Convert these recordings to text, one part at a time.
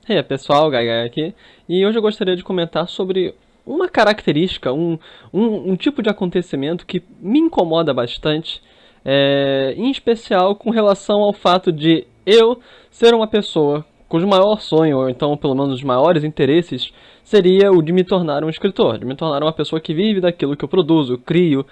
E aí, pessoal, Gai aqui, e hoje eu gostaria de comentar sobre uma característica, um tipo de acontecimento que me incomoda bastante, em especial com relação ao fato de eu ser uma pessoa cujo maior sonho, ou então pelo menos os maiores interesses, seria o de me tornar um escritor, de me tornar uma pessoa que vive daquilo que eu produzo, crio,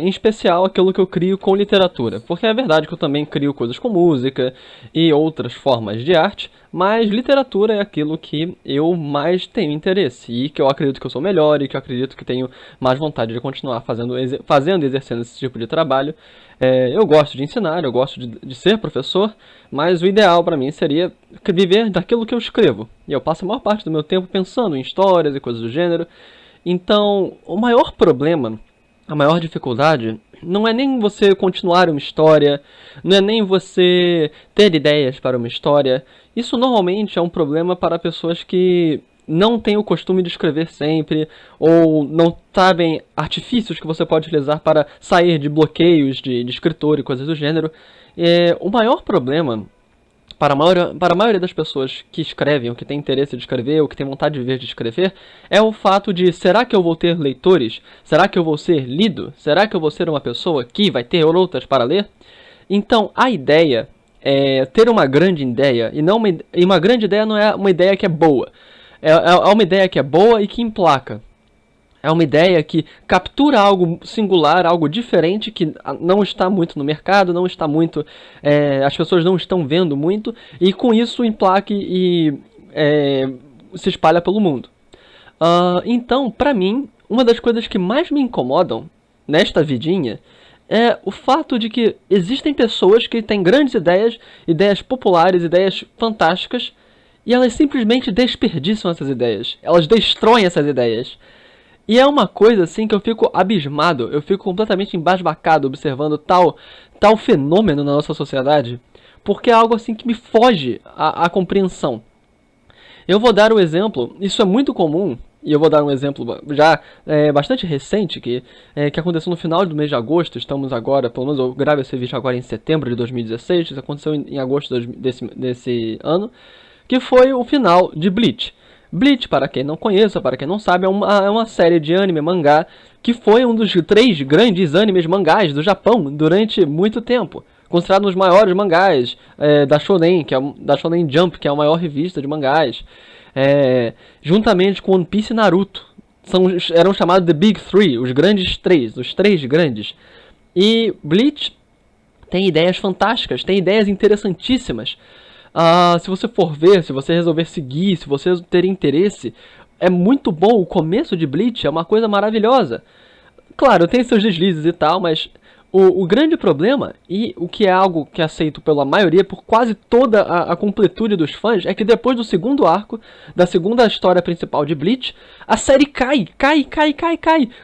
em especial aquilo que eu crio com literatura. Porque é verdade que eu também crio coisas com música e outras formas de arte, mas literatura é aquilo que eu mais tenho interesse e que eu acredito que eu sou melhor e que eu acredito que tenho mais vontade de continuar fazendo e exercendo esse tipo de trabalho. Eu gosto de ensinar, eu gosto de ser professor, mas o ideal para mim seria viver daquilo que eu escrevo. E eu passo a maior parte do meu tempo pensando em histórias e coisas do gênero. Então, o maior problema, a maior dificuldade, não é nem você continuar uma história, não é nem você ter ideias para uma história. Isso normalmente é um problema para pessoas que não têm o costume de escrever sempre, ou não sabem artifícios que você pode utilizar para sair de bloqueios de escritor e coisas do gênero. O maior problema para a maioria das pessoas que escrevem, ou que tem interesse de escrever, ou que tem vontade de ver de escrever, é o fato de: será que eu vou ter leitores? Será que eu vou ser lido? Será que eu vou ser uma pessoa que vai ter outras para ler? Então, a ideia é ter uma grande ideia, e uma grande ideia não é uma ideia que é boa. É uma ideia que é boa e que emplaca. É uma ideia que captura algo singular, algo diferente, que não está muito no mercado, não está muito. As pessoas não estão vendo muito, e com isso emplaque e se espalha pelo mundo. Então, pra mim, uma das coisas que mais me incomodam nesta vidinha é o fato de que existem pessoas que têm grandes ideias, ideias populares, ideias fantásticas, e elas simplesmente desperdiçam essas ideias. Elas destroem essas ideias. E é uma coisa assim que eu fico abismado, eu fico completamente embasbacado observando tal fenômeno na nossa sociedade, porque é algo assim que me foge à compreensão. Eu vou dar um exemplo, isso é muito comum, e eu vou dar um exemplo já bastante recente, que aconteceu no final do mês de agosto. Estamos agora, pelo menos eu gravo esse vídeo agora em setembro de 2016, isso aconteceu em agosto desse ano, que foi o final de Bleach. Bleach, para quem não conhece, para quem não sabe, é uma série de anime mangá que foi um dos 3 grandes animes mangás do Japão durante muito tempo. Considerado um dos maiores mangás da Shonen, da Shonen Jump, que é a maior revista de mangás. Juntamente com One Piece e Naruto. Eram chamados The Big Three, os grandes 3, os 3 grandes. E Bleach tem ideias fantásticas, tem ideias interessantíssimas. Se você for ver, se você resolver seguir, se você ter interesse, é muito bom. O começo de Bleach é uma coisa maravilhosa. Claro, tem seus deslizes e tal, mas o grande problema, e o que é algo que é aceito pela maioria, por quase toda a completude dos fãs, é que depois do segundo arco, da segunda história principal de Bleach, a série cai,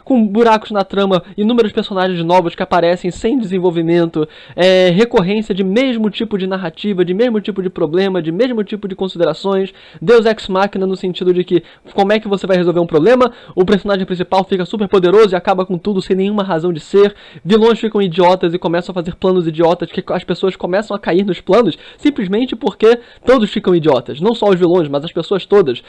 com buracos na trama, inúmeros personagens novos que aparecem sem desenvolvimento, recorrência de mesmo tipo de narrativa, de mesmo tipo de problema, de mesmo tipo de considerações, Deus Ex Machina no sentido de que como é que você vai resolver um problema, o personagem principal fica super poderoso e acaba com tudo sem nenhuma razão de ser, vilões ficam idiotas e começam a fazer planos idiotas, que as pessoas começam a cair nos planos simplesmente porque todos ficam idiotas, não só os vilões, mas as pessoas todas.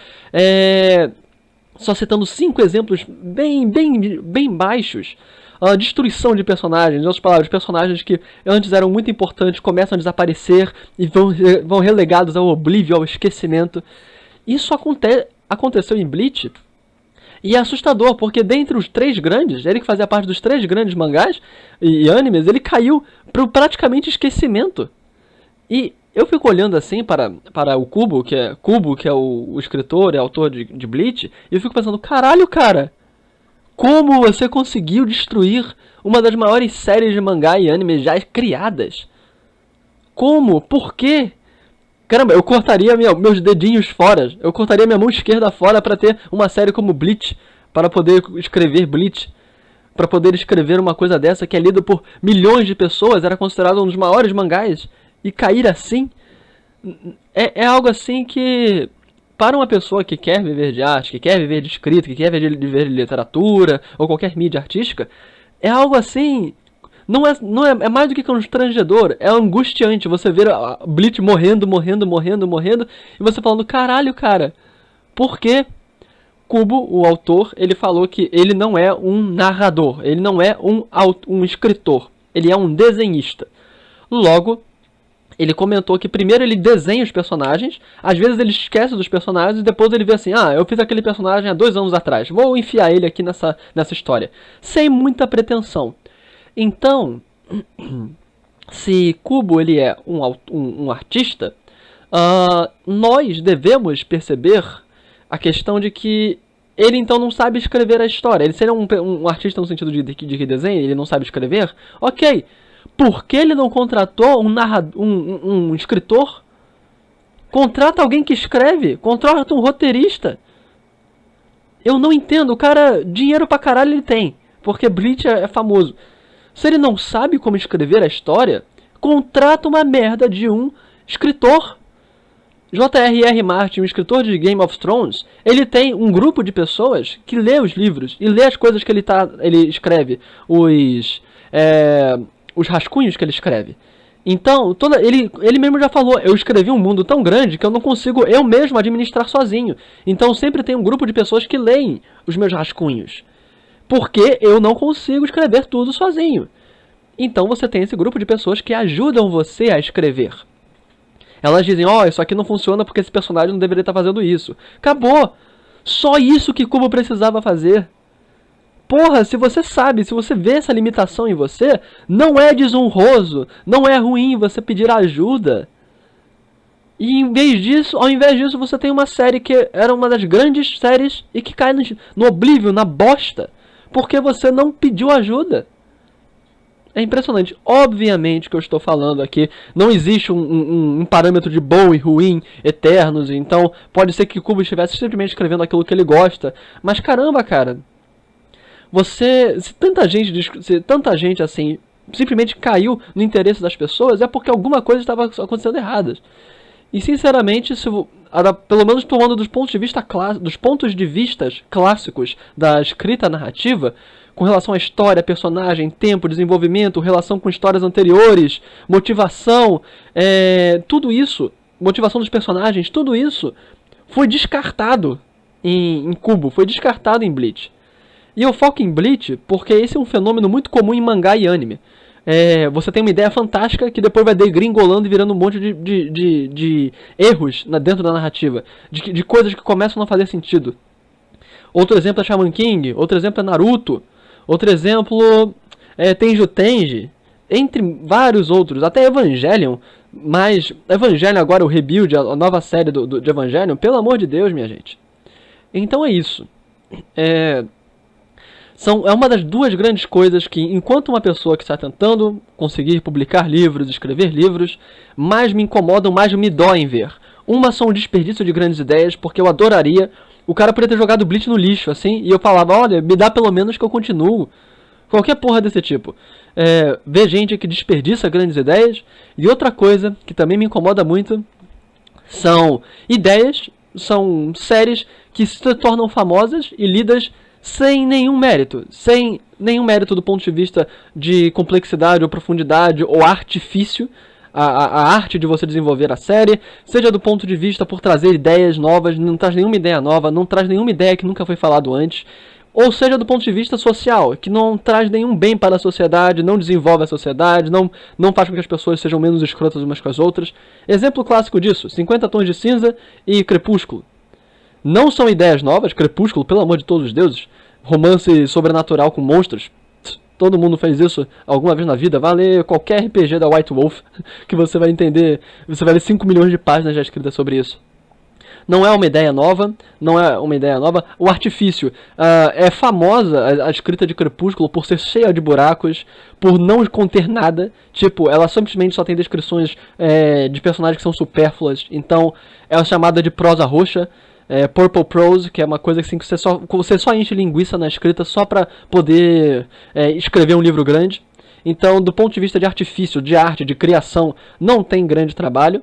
Só citando 5 exemplos bem baixos. A destruição de personagens, em outras palavras, personagens que antes eram muito importantes começam a desaparecer e vão relegados ao oblívio, ao esquecimento. Isso aconteceu em Bleach. E é assustador, porque dentre os 3 grandes, ele que fazia parte dos 3 grandes mangás e animes, ele caiu para praticamente esquecimento. E eu fico olhando assim para o Kubo, que é o escritor e autor de Bleach, e eu fico pensando: caralho, cara, como você conseguiu destruir uma das maiores séries de mangá e anime já criadas? Como? Por quê? Caramba, eu cortaria meus dedinhos fora, eu cortaria minha mão esquerda fora para ter uma série como Bleach, para poder escrever Bleach, para poder escrever uma coisa dessa que é lida por milhões de pessoas, era considerado um dos maiores mangás, e cair assim, é algo assim que, para uma pessoa que quer viver de arte, que quer viver de escrita, que quer viver de literatura, ou qualquer mídia artística, é algo assim É mais do que constrangedor, é angustiante você ver a Bleach morrendo, e você falando, caralho, cara, por quê? Kubo, o autor, ele falou que ele não é um narrador, ele não é um escritor, ele é um desenhista. Logo, ele comentou que primeiro ele desenha os personagens, às vezes ele esquece dos personagens e depois ele vê assim, eu fiz aquele personagem há 2 anos atrás, vou enfiar ele aqui nessa história, sem muita pretensão. Então, se Kubo ele é um artista, nós devemos perceber a questão de que ele então não sabe escrever a história. Ele seria um artista no sentido de que desenha, ele não sabe escrever? Ok. Por que ele não contratou um escritor? Contrata alguém que escreve. Contrata um roteirista. Eu não entendo. O cara, dinheiro pra caralho ele tem. Porque Bleach é famoso. Se ele não sabe como escrever a história, contrata uma merda de um escritor. J.R.R. Martin, um escritor de Game of Thrones, ele tem um grupo de pessoas que lê os livros e lê as coisas que ele escreve, os rascunhos que ele escreve. Então, ele mesmo já falou, eu escrevi um mundo tão grande que eu não consigo eu mesmo administrar sozinho. Então sempre tem um grupo de pessoas que leem os meus rascunhos. Porque eu não consigo escrever tudo sozinho. Então você tem esse grupo de pessoas que ajudam você a escrever. Elas dizem, isso aqui não funciona porque esse personagem não deveria estar fazendo isso. Acabou! Só isso que Kubo precisava fazer. Porra, se você sabe, se você vê essa limitação em você, não é desonroso, não é ruim você pedir ajuda. E ao invés disso, você tem uma série que era uma das grandes séries e que cai no oblívio, na bosta, porque você não pediu ajuda. É impressionante. Obviamente que eu estou falando aqui, não existe um parâmetro de bom e ruim eternos, então pode ser que Kubo estivesse simplesmente escrevendo aquilo que ele gosta, mas caramba, cara, se tanta gente assim simplesmente caiu no interesse das pessoas, é porque alguma coisa estava acontecendo errada. E sinceramente, pelo menos tomando dos pontos de vista clássicos da escrita narrativa, com relação à história, personagem, tempo, desenvolvimento, relação com histórias anteriores, motivação, tudo isso, motivação dos personagens, tudo isso foi descartado em Kubo, foi descartado em Bleach. E eu foco em Bleach porque esse é um fenômeno muito comum em mangá e anime. Você tem uma ideia fantástica que depois vai degringolando e virando um monte de erros dentro da narrativa, de coisas que começam a não fazer sentido. Outro exemplo é Shaman King, outro exemplo é Naruto, outro exemplo é Tenjo Tenji, entre vários outros, até Evangelion, mas Evangelion agora, o Rebuild, a nova série de Evangelion, pelo amor de Deus, minha gente. Então é isso. É uma das duas grandes coisas que, enquanto uma pessoa que está tentando conseguir publicar livros, escrever livros, mais me incomodam, mais me doem ver. Uma são o desperdício de grandes ideias, porque eu adoraria. O cara poderia ter jogado Bleach no lixo, assim, e eu falava, olha, me dá pelo menos que eu continuo. Qualquer porra desse tipo. Ver gente que desperdiça grandes ideias. E outra coisa que também me incomoda muito são ideias, são séries que se tornam famosas e lidas sem nenhum mérito do ponto de vista de complexidade ou profundidade ou artifício, a arte de você desenvolver a série, seja do ponto de vista por trazer ideias novas, não traz nenhuma ideia nova, não traz nenhuma ideia que nunca foi falado antes, ou seja do ponto de vista social, que não traz nenhum bem para a sociedade, não desenvolve a sociedade, não faz com que as pessoas sejam menos escrotas umas com as outras. Exemplo clássico disso, 50 Tons de Cinza e Crepúsculo. Não são ideias novas, Crepúsculo, pelo amor de todos os deuses, romance sobrenatural com monstros, todo mundo fez isso alguma vez na vida. Vai ler qualquer RPG da White Wolf que você vai entender, você vai ler 5 milhões de páginas já escritas sobre isso. Não é uma ideia nova, O artifício, é famosa a escrita de Crepúsculo por ser cheia de buracos, por não conter nada. Tipo, ela simplesmente só tem descrições de personagens que são supérfluas. Então, é chamada de prosa roxa. Purple Prose, que é uma coisa assim que você só enche linguiça na escrita só pra poder escrever um livro grande. Então, do ponto de vista de artifício, de arte, de criação, não tem grande trabalho.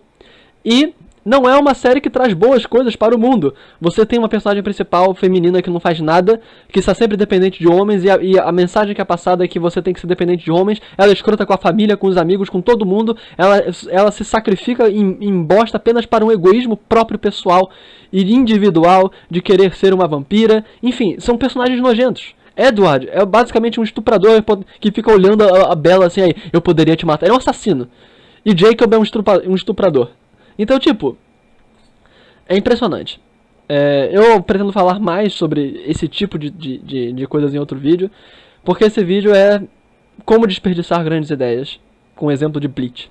E não é uma série que traz boas coisas para o mundo. Você tem uma personagem principal feminina que não faz nada, que está sempre dependente de homens, e a mensagem que é passada é que você tem que ser dependente de homens. Ela é escrota com a família, com os amigos, com todo mundo. Ela se sacrifica em bosta apenas para um egoísmo próprio pessoal e individual de querer ser uma vampira. Enfim, são personagens nojentos. Edward é basicamente um estuprador que fica olhando a Bella assim, aí, eu poderia te matar. Ele é um assassino. E Jacob é um estuprador. Então, tipo, é impressionante. Eu pretendo falar mais sobre esse tipo de coisas em outro vídeo, porque esse vídeo é como desperdiçar grandes ideias, com o exemplo de Bleach.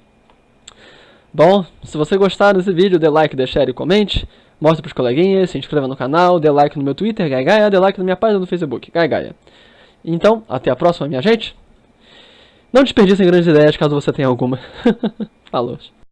Bom, se você gostar desse vídeo, dê like, dê share e comente, mostre pros coleguinhas, se inscreva no canal, dê like no meu Twitter, Gaia, dê like na minha página no Facebook, Gaia. Então, até a próxima, minha gente. Não desperdicem grandes ideias caso você tenha alguma. Falou.